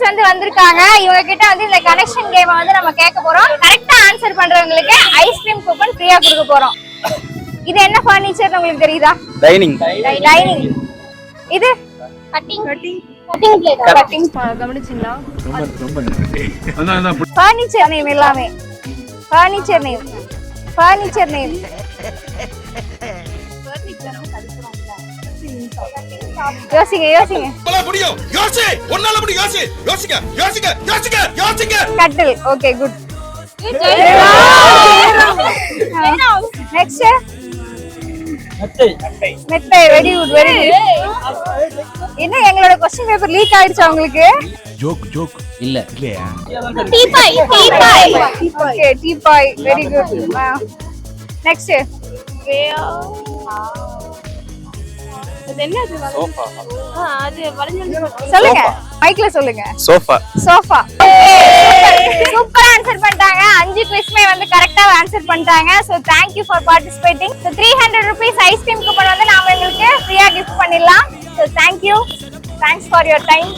Students வந்து வந்திருக்காங்க. இவங்க கிட்ட வந்து இந்த கனெக்ஷன் கேம் வந்து நம்ம கேட்க போறோம். கரெக்ட்டா ஆன்சர் பண்றவங்களுக்கு ஐஸ்கிரீம் கூப்பன் ஃப்ரீயா கொடுக்க போறோம். இது என்ன ஃபர்னிச்சர்னு உங்களுக்கு தெரியுதா? டைனிங். இது கட்டிங் பிளேட். கட்டிங் கவனிச்சீங்களா? ரொம்ப நன்றி. ஃபர்னிச்சர் நேம் எல்லாமே. Furniture name. யோசிங்க. கட்டில். Okay, good. நெக்ஸ்ட் மெத்தை. Very good. என்ன எங்களோட क्वेश्चन பேப்பர் லீக் ஆயிடுச்சா உங்களுக்கு? ஜோக் இல்ல இல்லையா? Teapoy. Okay, teapoy. Very good. Next அது என்னது? சோஃபா. அது வளைஞ்சு சொல்லுங்க. மைக்ல சொல்லுங்க. சோஃபா. சூப்பரா ஆன்சர் பண்ணிட்டாங்க. 5 क्वेश्चनமே வந்து கரெக்ட்டா ஆன்சர் பண்ணிட்டாங்க. So thank you for participating. So 300 rupees ice cream coupon வந்து நாம உங்களுக்கு ஃப்ரீயா gift பண்ணிடலாம். So thanks for your time.